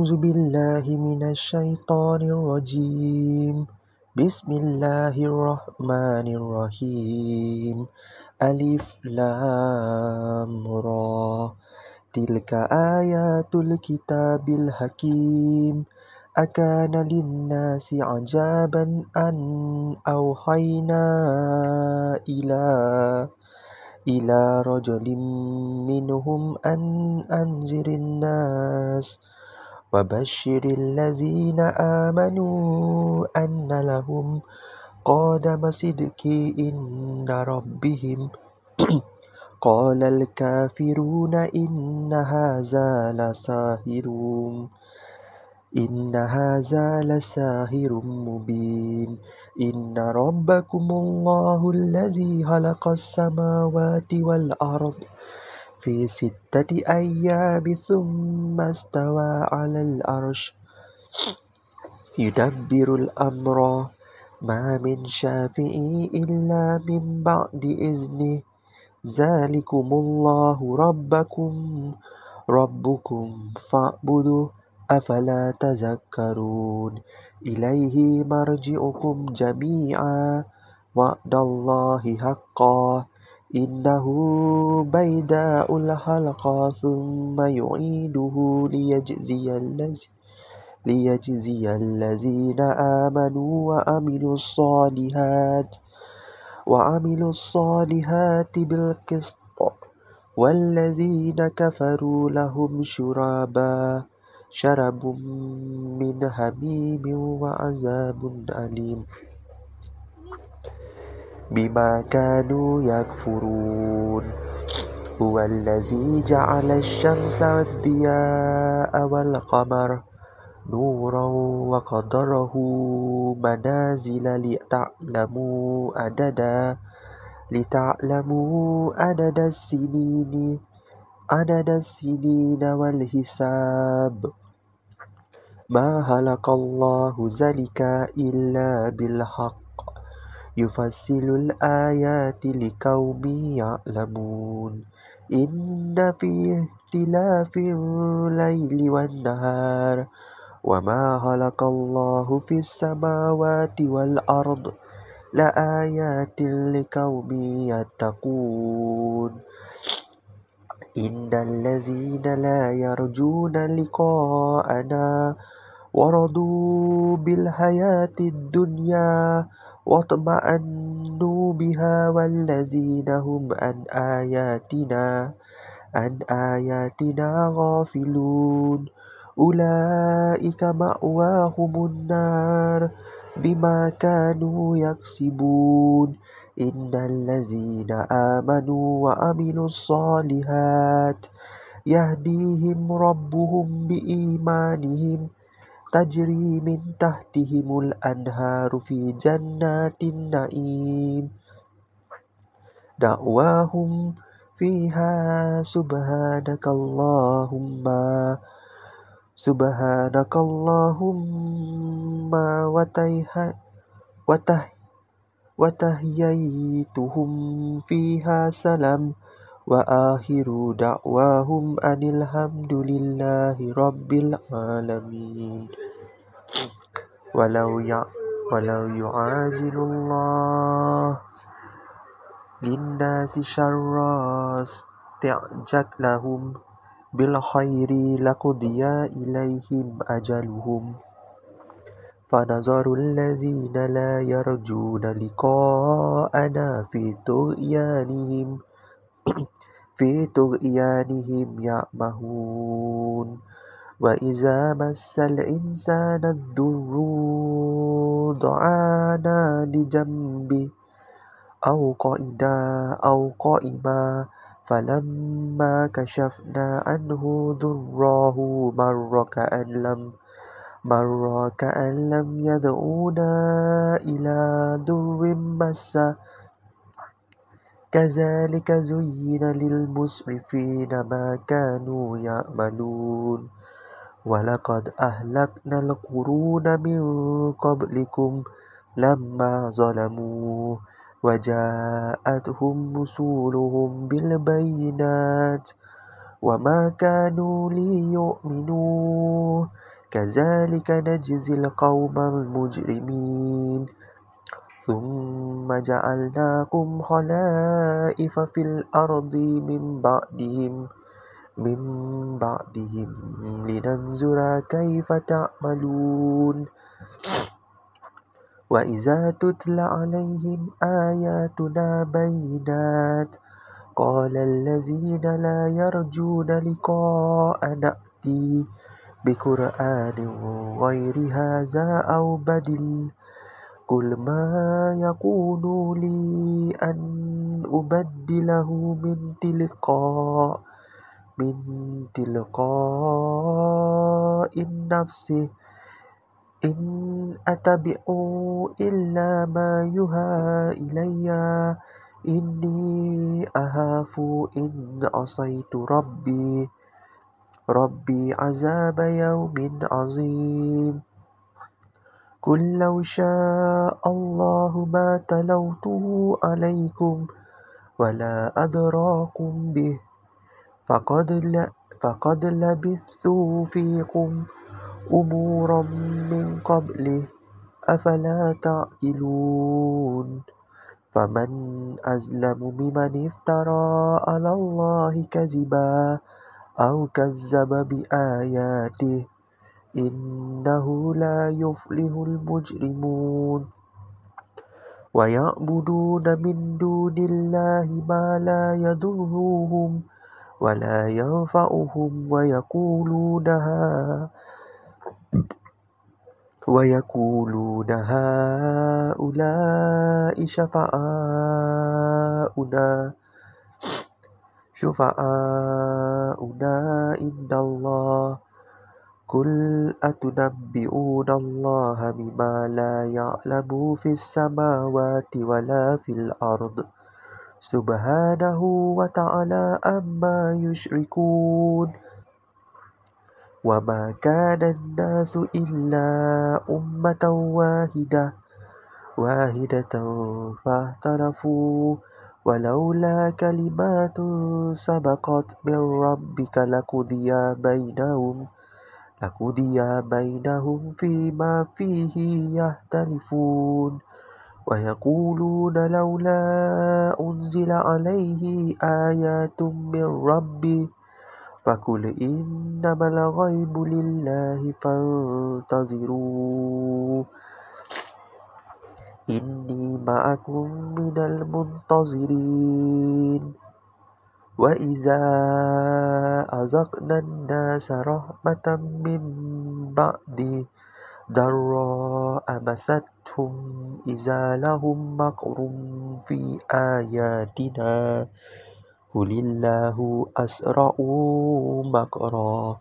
أعوذ بالله من الشيطان الرجيم. بسم الله الرحمن الرحيم. ألف لام را. تلك آيات الكتاب الحكيم. أكان للناس عجابا أن أوحينا إلى رجل منهم أن أنذر الناس وبشر الذين آمنوا أن لهم قدم صدق عند ربهم. قال الكافرون إن هذا لساحر مبين. إن ربكم الله الذي خلق السماوات والأرض في 6 أيام ثم استوى على العرش يدبر الأمر ما من شافع إلا من بعد إذنه. ذلكم الله ربكم فاعبدوه أفلا تذكرون. إليه مرجعكم جميعا وعد الله حقا إنه بديع الخلق ثم يعيده ليجزي الذين آمنوا وعملوا الصالحات بالقسط والذين كفروا لهم شراب من حميم وعذاب أليم بما كانوا يكفرون. هو الذي جعل الشمس والضياء والقمر نورا وقدره منازل لتعلموا عدد السنين والحساب. ما خلق الله ذلك إلا بالحق يفصل الآيات لقوم يعلمون. إن في اختلاف الليل والنهار وما خلق الله في السماوات والأرض لآيات لقوم يتقون. إن الذين لا يرجون لقاءنا ورضوا بالحياة الدنيا واطمأنوا بها والذين هم عن آياتنا غافلون أولئك مأواهم النار بما كانوا يكسبون. إن الذين آمنوا وعملوا الصالحات يهديهم ربهم بإيمانهم تجري من تحتهم الأنهار في جنات النعيم دعواهم فيها سبحانك اللهم وتحييتهم فيها سلام وآخر دعواهم أن الحمد لله رب العالمين. ولو يعاجل الله للناس شر استعجلهم بالخير لقضي إليهم أجلهم فنظر الذين لا يرجون لقاءنا في طغيانهم يعمهون. وإذا مس الإنسان الضر دعانا لجنبه أو قائما فلما كشفنا عنه ضره مر كأن لم يدعونا إلى ضر مسه. كذلك زين للمسرفين ما كانوا يعملون. ولقد أهلكنا القرون من قبلكم لما ظلموا وجاءتهم رسولهم بالبينات وما كانوا ليؤمنوا كذلك نجزي القوم المجرمين ثم جعلناكم خلائف في الأرض من بعدهم لننظر كيف تعملون وإذا تتلى عليهم آياتنا بينات قال الذين لا يرجون لقاءنا ائت بقرآن غير هذا أو بدل قل ما يكون لي أن أبدله من تلقاء النفس إن أتبع إلا ما يوحى إلي إني أخاف إن عصيت ربي عذاب يوم عظيم قل لو شاء الله ما تلوته عليكم ولا أدراكم به فقد لبثت فيكم أمورا من قبله أفلا تعقلون فمن أظلم ممن افترى على الله كذبا أو كذب بآياته إنه لا يفلح المجرمون ويعبدون من دون الله ما لا يضرهم ولا ينفعهم ويقولون هؤلاء شفعاؤنا عند الله قل أتنبئون الله بما لا يعلم في السماوات ولا في الأرض سبحانه وتعالى عما يشركون وما كان الناس إلا أمة واحدة فاختلفوا ولولا كلمات سبقت من ربك لقضي بينهم فيما فيه يختلفون ويقولون لولا أنزل عليه آيات من ربه فقل إنما الغيب لله فانتظروا إني معكم من المنتظرين وإذا أذقنا الناس رحمة من بعد ضراء مستهم إذا لهم مكر في آياتنا قل الله أسرع مكرا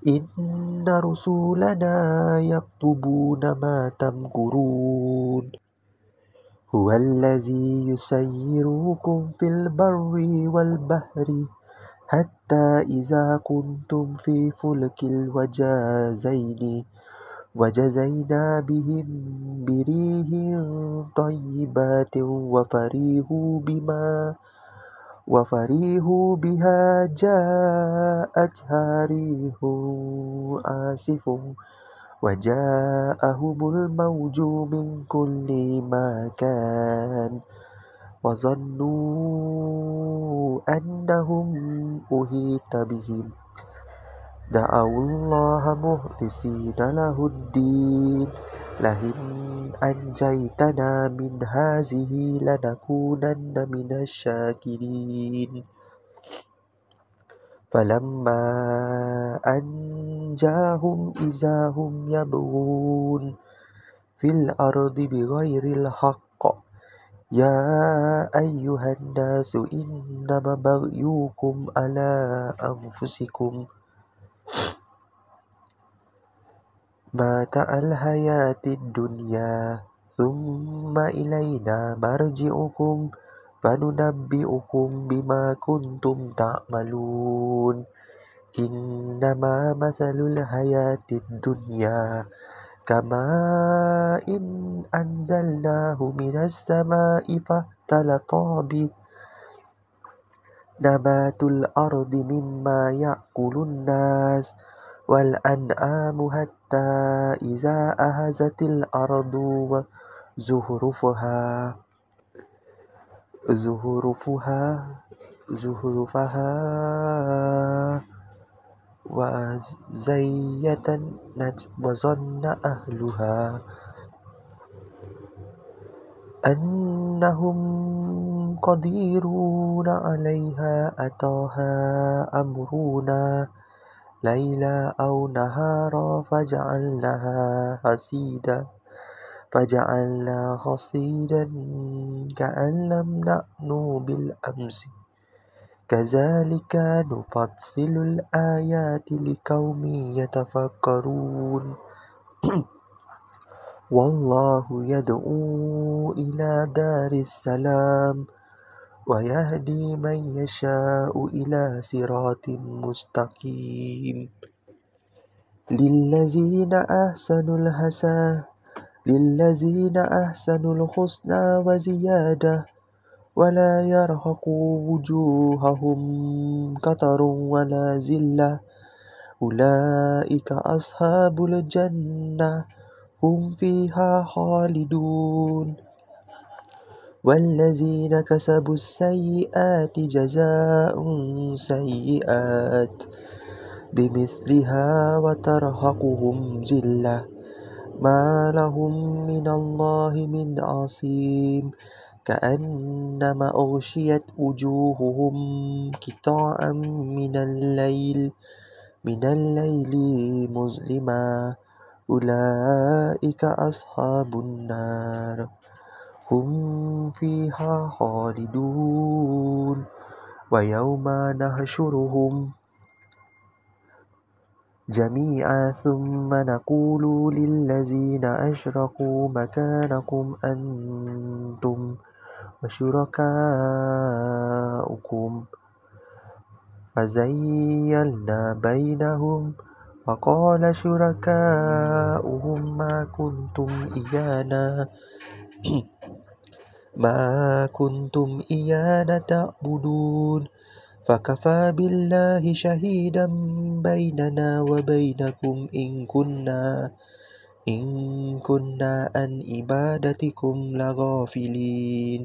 إن رسولنا يكتبون ما تمكرون هو الذي يسيركم في البر والبحر حتى إذا كنتم في فلك وجزينا بهم بريح طيبات وفرحوا بها جاءتها ريح عاصف وجاءهم الموج من كل مكان وظنوا أنهم أحيط بهم دعوا الله مخلصين له الدين لئن أنجيتنا من هذه لنكونن من الشاكرين فلما أنجاهم إذا هم يبغون في الأرض بغير الحق يا أيها الناس إنما بغيكم على أنفسكم متاع الحياة الدنيا ثم إلينا مرجعكم فننبئكم بما كنتم تعملون إنما مثل الحياة الدنيا كماء إن أنزلناه من السماء فاختلط به نبات الأرض مما يأكل الناس والأنعام حتى إذا أخذت الأرض زخرفها زخرفها زخرفها وزينت وظن أهلها أنهم قديرون عليها أتاها أمرنا ليلا أو نهارا فجعلنا حصيدا كأن لم نأنوا بالأمس كذلك نفصل الآيات لقوم يتفكرون والله يدعو إلى دار السلام ويهدي من يشاء إلى صراط مستقيم للذين أحسنوا الحسنى وزيادة ولا يرهق وجوههم قتر ولا ذلة أولئك أصحاب الجنة هم فيها خالدون والذين كسبوا السيئات جزاء سيئات بمثلها وترهقهم ذلة ما لهم من الله من عصيم كأنما أغشيت وجوههم قطعا من الليل مظلما أولئك أصحاب النار هم فيها خالدون ويوم نحشرهم جميعا ثم نقول للذين أشركوا مكانكم أنتم وشركاؤكم فزيلنا بينهم وقال شركاؤهم ما كنتم إيانا تعبدون فكفى بالله شهيدا بيننا وبينكم إن كنا عن عبادتكم لغافلين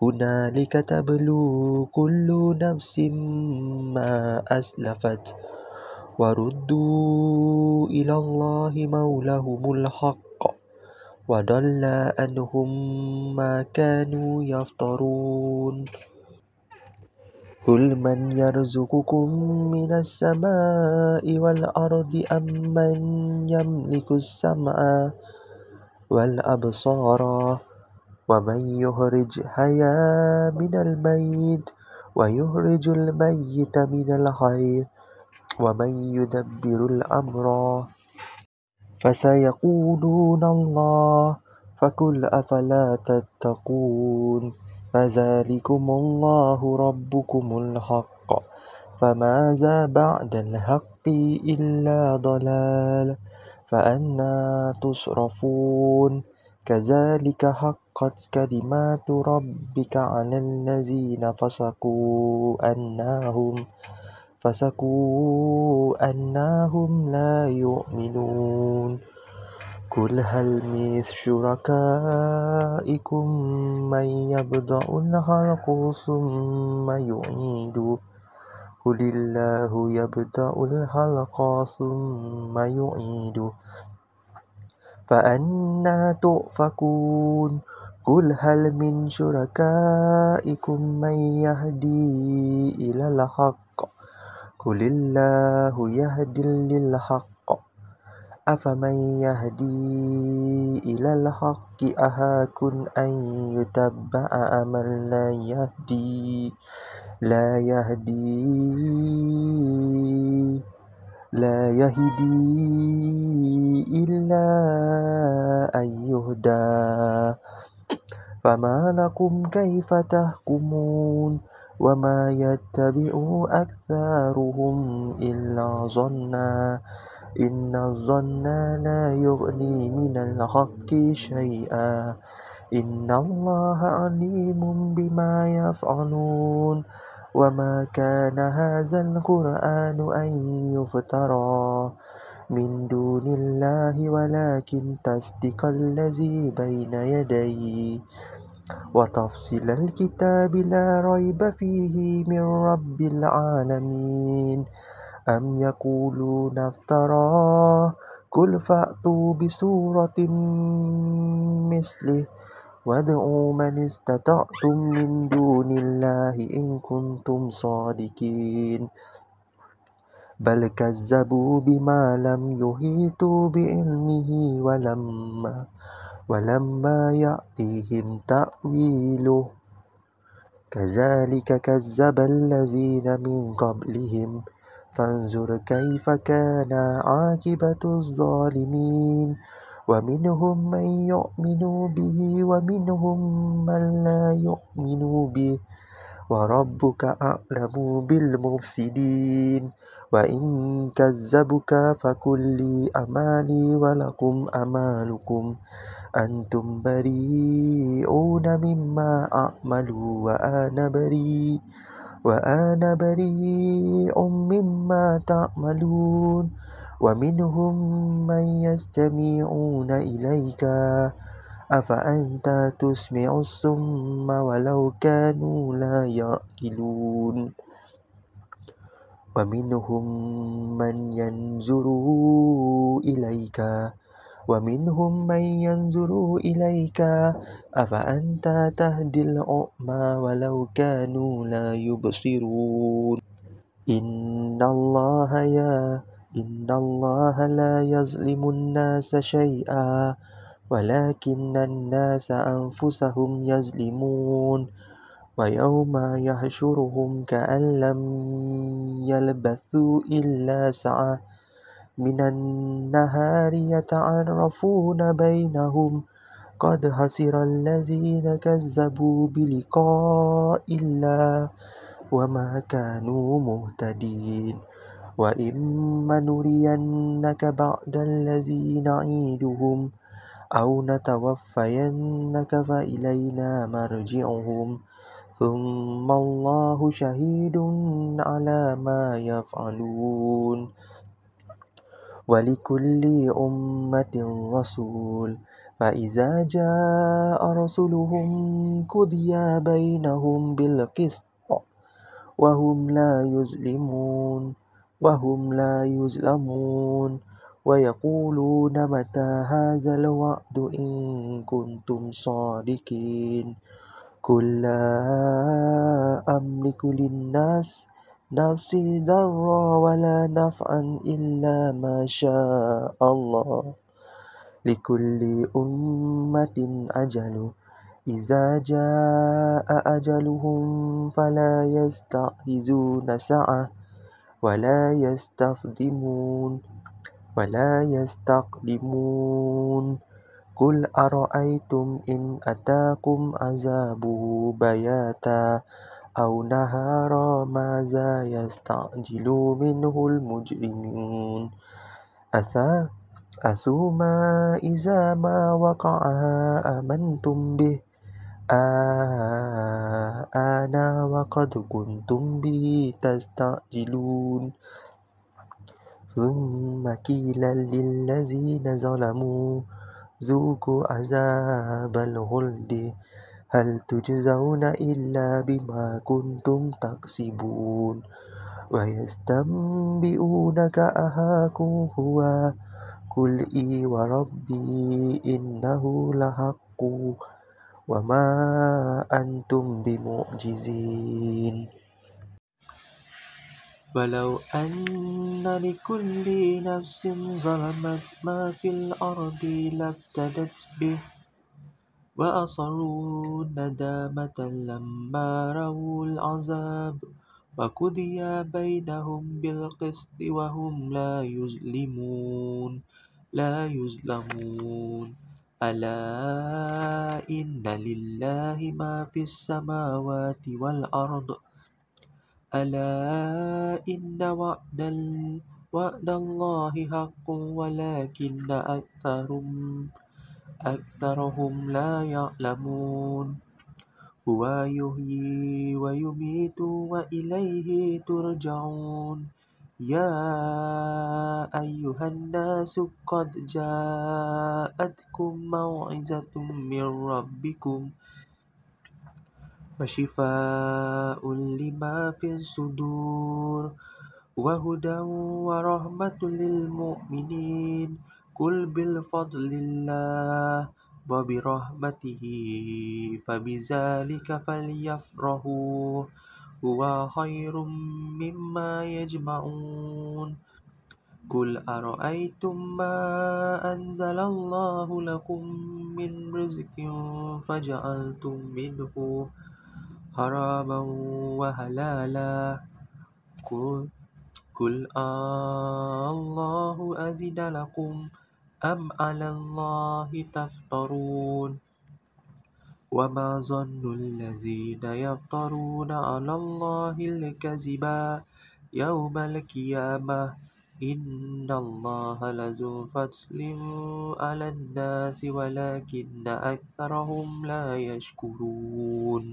هنالك تبلو كل نفس ما أسلفت وردوا إلى الله مولاهم الحق وضل عنهم ما كانوا يفترون قل من يرزقكم من السماء والأرض أم من يملك السمع والأبصار ومن يخرج الحي من الميت ويخرج الميت من الحي ومن يدبر الأمر فسيقولون الله فقل أفلا تتقون فذلكم الله ربكم الحق فماذا بعد الحق إلا ضلال فأنى تصرفون كذلك حقت كلمات ربك على الذين فسقوا أنهم لا يؤمنون قل هل من شركائكم من يبدأ الخلق ثم يعيده قل الله يبدأ الخلق ثم يعيده فأنى تؤفكون قل هل من شركائكم من يهدي إلى الحق قل الله يهدي للحق أفمن يهدي إلى الحق أحق أن يتبع أمن لا يهدي إلا أن يهدى فما لكم كيف تحكمون وما يتبع أكثرهم إلا ظنا إن الظن لا يغني من الحق شيئا إن الله عليم بما يفعلون وما كان هذا القرآن أن يفترى من دون الله ولكن تصديق الذي بين يديه وتفصيل الكتاب لا ريب فيه من رب العالمين أم يقولون افتراه قل فأتوا بسورة مثله وادعوا من استطعتم من دون الله إن كنتم صادقين بل كذبوا بما لم يحيطوا بعلمه ولما يأتيهم تأويله كذلك كذب الذين من قبلهم فانظر كيف كان عاقبة الظالمين ومنهم من يؤمن به ومنهم من لا يؤمن به وربك أعلم بالمفسدين وإن كذبوك فقل لي أعمالي ولكم أعمالكم أنتم بريئون مما أعمل وأنا بريء مما تعملون ومنهم من يستمعون إليك أفأنت تسمع الصم ولو كانوا لا يعقلون ومنهم من ينظر إليك أفأنت تهدي الأعمى ولو كانوا لا يبصرون إن الله لا يظلم الناس شيئا ولكن الناس أنفسهم يظلمون ويوم يحشرهم كأن لم يلبثوا إلا ساعة من النهار يتعارفون بينهم قد خسر الذين كذبوا بلقاء الله وما كانوا مهتدين وإما نرينك بعد الذي نعيدهم أو نتوفينك فإلينا مرجعهم ثم الله شهيد على ما يفعلون ولكل أمة رسول فإذا جاء رسولهم قضي بينهم بالقسط وهم لا يظلمون ويقولون متى هذا الوعد إن كنتم صادقين قل لا أملك للناس نفسي ضرا ولا نفعا إلا ما شاء الله لكل أمة أجل إذا جاء أجلهم فلا يستأخرون ساعة ولا يستقدمون قل أرأيتم إن أتاكم عذابه بياتا أو نهارا ماذا يستعجل منه المجرمون أثم إذا ما وقع آمنتم به آنا وقد كنتم به تستعجلون ثم قيل للذين ظلموا ذوقوا عذاب الخلد هل تجزون إلا بما كنتم تكسبون ويستنبئونك أحق هو قل إي وربي إنه لحق وما أنتم بمعجزين ولو أن لكل نفس ظلمت ما في الأرض لافتدت به وأصروا الندامة لما رأوا العذاب وقضي بينهم بالقسط وهم لا يظلمون ألا إن لله ما في السماوات والأرض ألا إن وعد الله حق ولكن أكثرهم لا يعلمون هو يحيي ويميت وإليه ترجعون يا أيها الناس قد جاءتكم موعظة من ربكم وشفاء لما في الصدور وهدى ورحمة للمؤمنين قل بفضل الله وبرحمته فبذلك فليفرحوا هو خير مما يجمعون قل أرأيتم ما أنزل الله لكم من رزق فجعلتم منه حراما وحلالا قل الله أذن لكم أم على الله تفترون وما ظن الذين يفترون على الله الكذب يوم القيامة إن الله لذو فضل على الناس ولكن أكثرهم لا يشكرون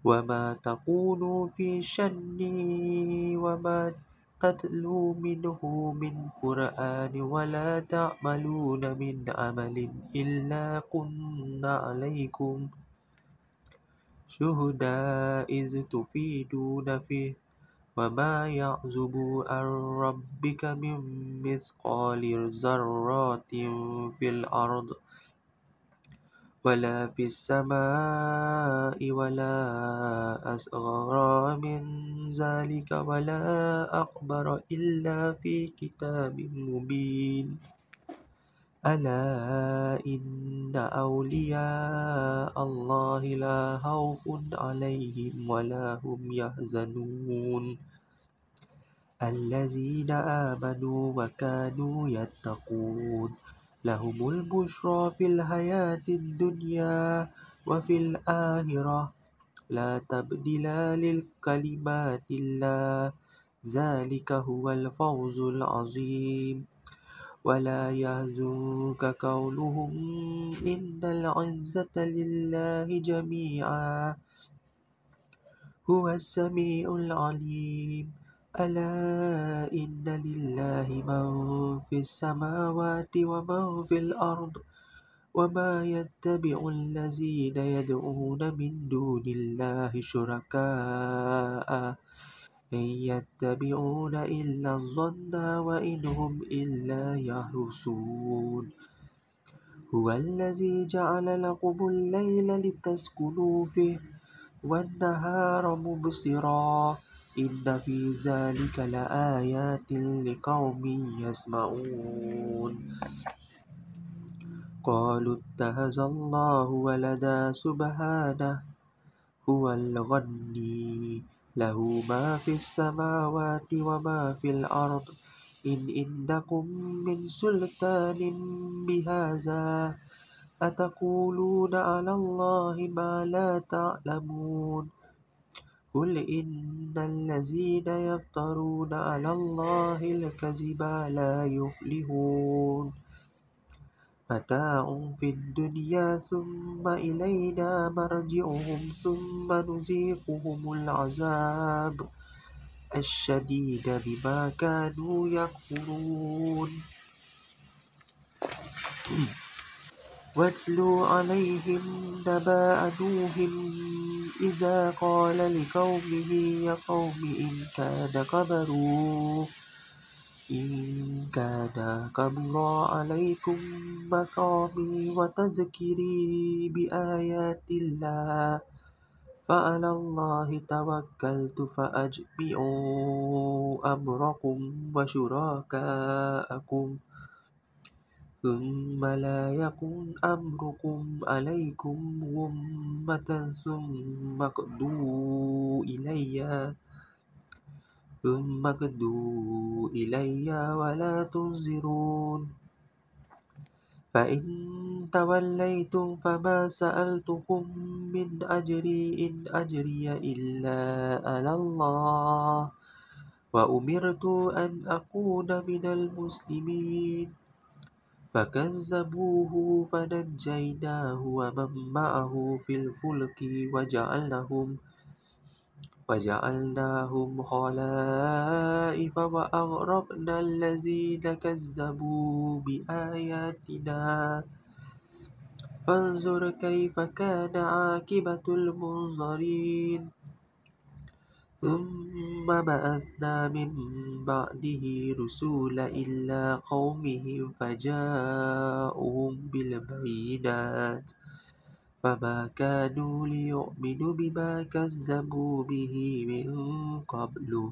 وما تكونوا في شأن وما تتلو منه من قرآن ولا تعملون من عمل إلا كنا عليكم شهداء إذ تفيدون فيه وما يعزب عن ربك من مثقال ذرة في الأرض ولا في السماء ولا أصغر من ذلك ولا أكبر إلا في كتاب مبين ألا إن أولياء الله لا خوف عليهم ولا هم يحزنون الذين آمنوا وكانوا يتقون لهم البشرى في الحياة الدنيا وفي الآخرة لا تبديل لكلمات الله ذلك هو الفوز العظيم ولا يحزنك قولهم إن العزة لله جميعا هو السميع العليم ألا إن لله من في السماوات ومن في الأرض وما يتبع الذين يدعون من دون الله شركاء إن يتبعون إلا الظن وإن هم إلا يخرصون هو الذي جعل لكم الليل لتسكنوا فيه والنهار مبصرا إن في ذلك لآيات لقوم يسمعون قالوا اتخذ الله ولدا سبحانه هو الغني له ما في السماوات وما في الأرض إن عندكم من سلطان بهذا أتقولون على الله ما لا تعلمون قل إن الذين يفترون على الله الكذب لا يفلحون متاع في الدنيا ثم إلينا مرجعهم ثم نذيقهم العذاب الشديد بما كانوا يكفرون واتلوا عليهم نبأ نوح إذا قال لقومه يا قوم إن كان كبر عليكم مقامي وتذكيري بآيات الله فعلى الله توكلت فأجمعوا أمركم وشركاءكم ثم لا يكن أمركم عليكم غمة ثم اقضوا إلي ولا تنظرون فإن توليتم فما سألتكم من أجري إن أجري إلا على الله وأمرت أن أكون من المسلمين فكذبوه فنجيناه ومن معه في الفلك وجعلناهم خلائف وأغرقنا الذين كذبوا بآياتنا فانظر كيف كان عاقبة المنظرين ثم بعثنا من بعده رسولا إلى قومهم فجاءوهم بالبينات فما كانوا ليؤمنوا بما كذبوا به من قبل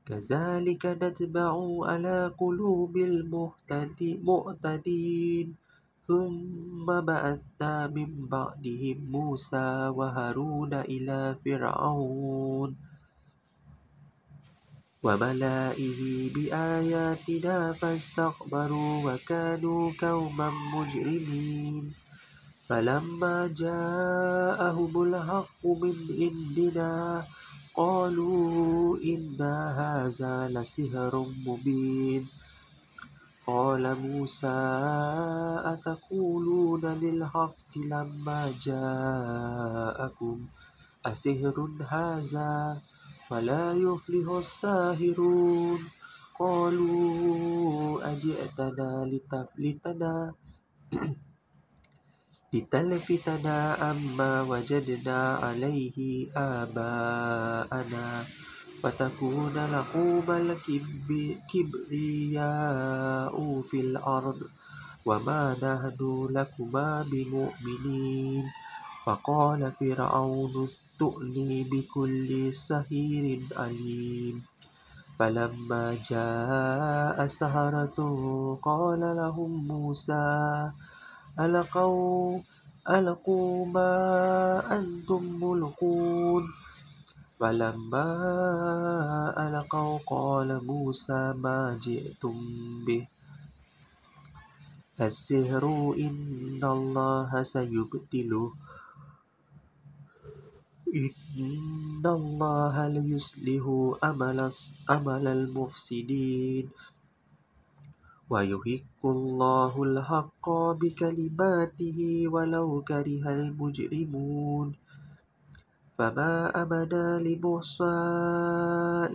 كذلك نتبع على قلوب المعتدين ثم بعثنا من بعدهم موسى وهارون إلى فرعون وملئه بآياتنا فاستكبروا وكانوا قوما مجرمين فلما جاءهم الحق من عندنا قالوا إن هذا لسحر مبين قال موسى أتقولون للحق لما جاءكم أسحر هذا ولا يفلح الساحرون قالوا أجئتنا لتلفتنا عما وجدنا عليه آباءنا وتكون لكما الكبرياء في الأرض وما نحن لكما بمؤمنين فقال فرعون ائتوني بكل ساحر عليم فلما جاء السحرة قال لهم موسى ألقوا ما أنتم ملقون فلما ألقوا قال موسى ما جئتم به السحر إن الله سيبطله إن الله ليصلح عمل المفسدين ويحق الله الحق بكلماته ولو كره المجرمون فما آمن لموسى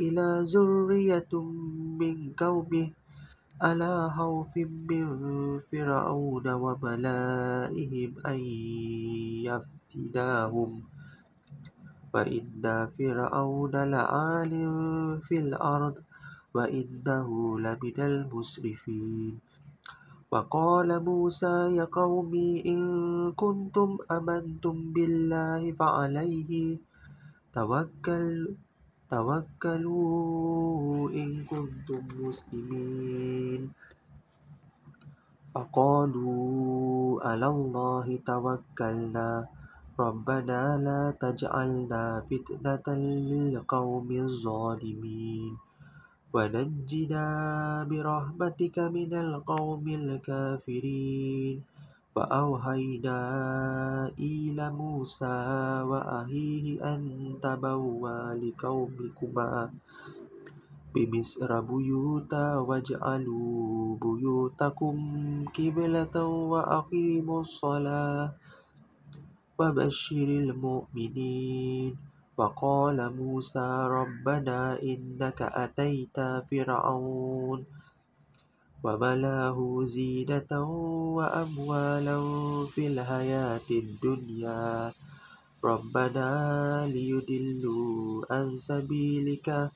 إلا ذرية من قومه على خوف من فرعون وملئهم أن يفتناهم وإن فرعون لعال في الأرض وإنه لمن المسرفين وقال موسى يا قوم إن كنتم آمنتم بالله فعليه توكلوا إن كنتم مسلمين فقالوا على الله توكلنا ربنا لا تجعلنا فتنة للقوم الظالمين ونجنا برحمتك من القوم الكافرين وأوحينا إلى موسى وأخيه أن تبوأ لقومكما بمصر بيوتا واجعلوا بيوتكم قبلة وأقيموا الصلاة وبشر المؤمنين وقال موسى ربنا إنك أتيت فرعون وملاه زينة وأموالا في الحياة الدنيا ربنا ليضلوا عن سبيلك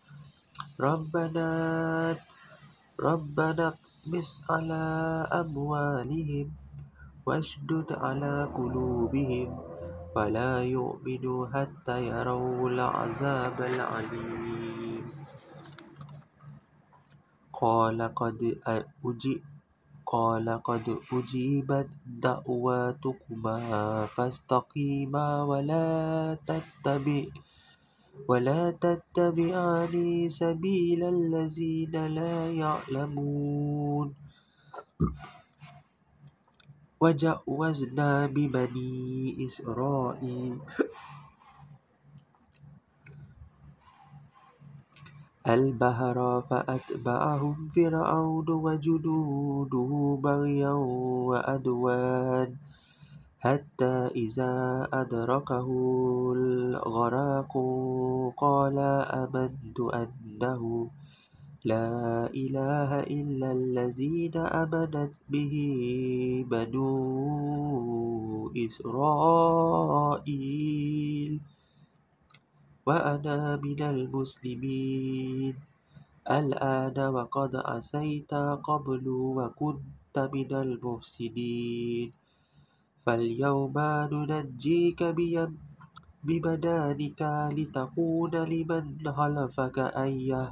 ربنا اطمس على أموالهم واشدد على قلوبهم فلا يؤمنوا حتى يروا العذاب العليم قال قد أجيبت دعواتكما فاستقيما ولا تتبعان سبيل الذين لا يعلمون وجاوزنا ببني البحر فأتبعهم فرعون وجنوده بغيا وعدوا حتى إذا أدركه الغرق قال آمنت أنه لا إله إلا الذي آمنت به بنو إسرائيل وأنا من المسلمين الآن وقد عصيت قبل وكنت من المفسدين فاليوم ننجيك ببدانك لتكون لمن خلفك آية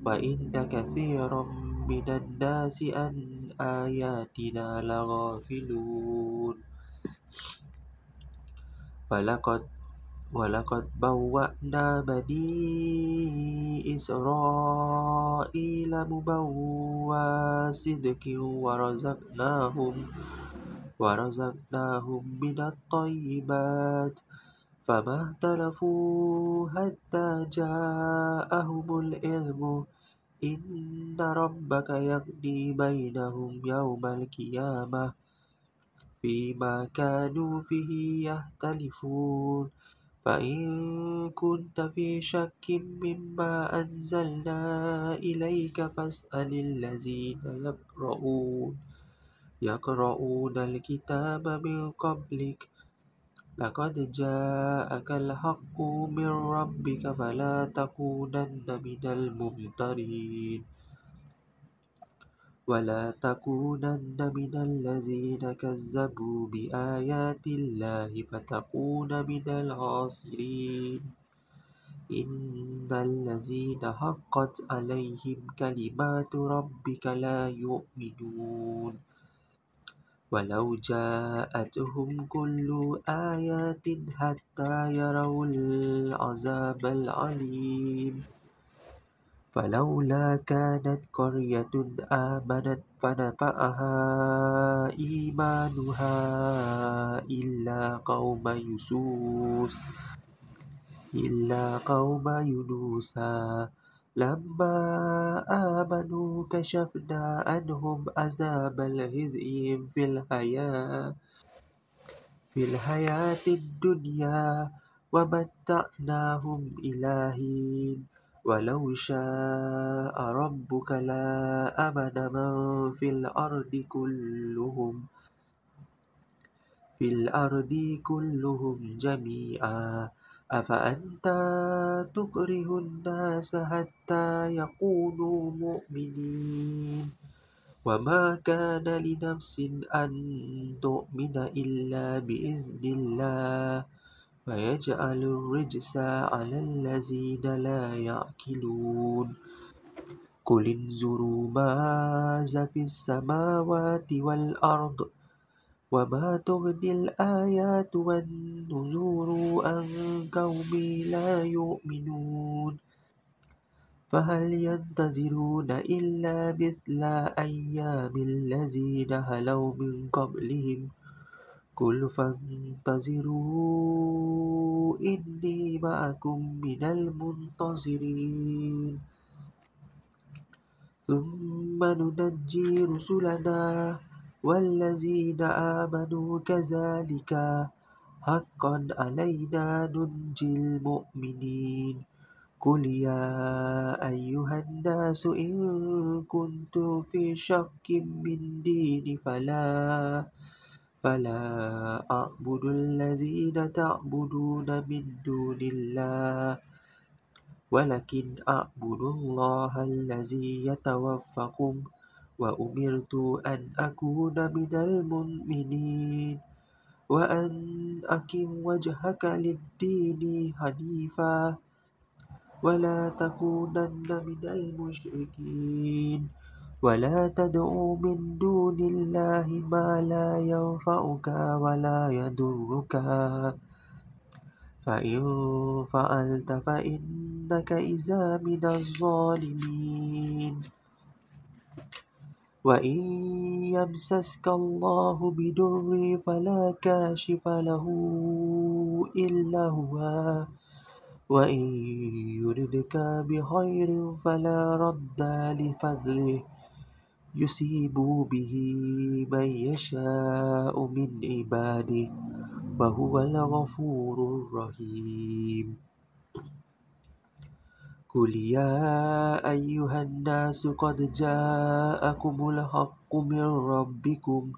وإن كثيرا من الناس عن آياتنا لغافلون ولقد بوأنا بني إسرائيل مبوأ صدق ورزقناهم من الطيبات فما اختلفوا حتى جاءهم العلم إن ربك يقضي بينهم يوم القيامة فيما كانوا فيه يختلفون فإن كنت في شك مما أنزلنا إليك فاسأل الذين يقرؤون الكتاب من قبلك لقد جاءك الحق من ربك فلا تكونن من الممترين ولا تكونن من الذين كذبوا بآيات الله فتكون من الخاسرين إن الذين حقت عليهم كلمات ربك لا يؤمنون ولو جاءتهم كل آيات حتى يروا العذاب العليم فلولا كانت قرية آمنت فنفعها إيمانها إلا قوم يونس لما آمنوا كشفنا عنهم عذاب الخزي في الحياة الدنيا ومتعناهم إلى حين ولو شاء ربك لآمن من في الأرض كلهم جميعا أفأنت تكره الناس حتى يكونوا مؤمنين وما كان لنفس أن تؤمن إلا بإذن الله ويجعل الرجس على الذين لا يعقلون قل انظروا ماذا في السماوات والأرض وما تغني الآيات والنذور عن قوم لا يؤمنون فهل ينتظرون إلا مثل أيام الذين خلوا من قبلهم قل فانتظروا إني معكم من المنتظرين ثم ننجي رسلنا والذين آمنوا كذلك حقا علينا ننجي المؤمنين قل يا أيها الناس إن كنتم في شك من ديني فلا أعبد الذين تعبدون من دون الله ولكن أعبد الله الذي يتوفاكم وأمرت أن أكون من المؤمنين وأن أقم وجهك للدين حنيفا ولا تكونن من المشركين ولا تدع من دون الله ما لا ينفعك ولا يضرك فإن فعلت فإنك إذا من الظالمين وإن يمسسك الله بضر فلا كاشف له إلا هو وإن يردك بخير فلا رد لفضله يصيب به من يشاء من عباده وهو الغفور الرحيم قل يا أيها الناس قد جاءكم الحق من ربكم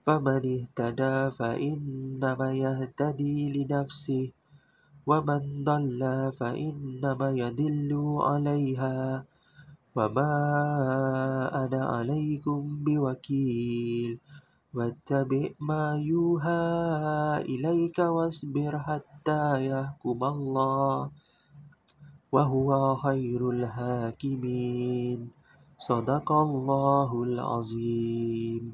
فمن اهتدى فإنما يهتدي لنفسه ومن ضل فإنما يضل عليها وما أنا عليكم بوكيل واتبع ما يوحى إليك واصبر حتى يحكم الله وهو خير الحاكمين صدق الله العظيم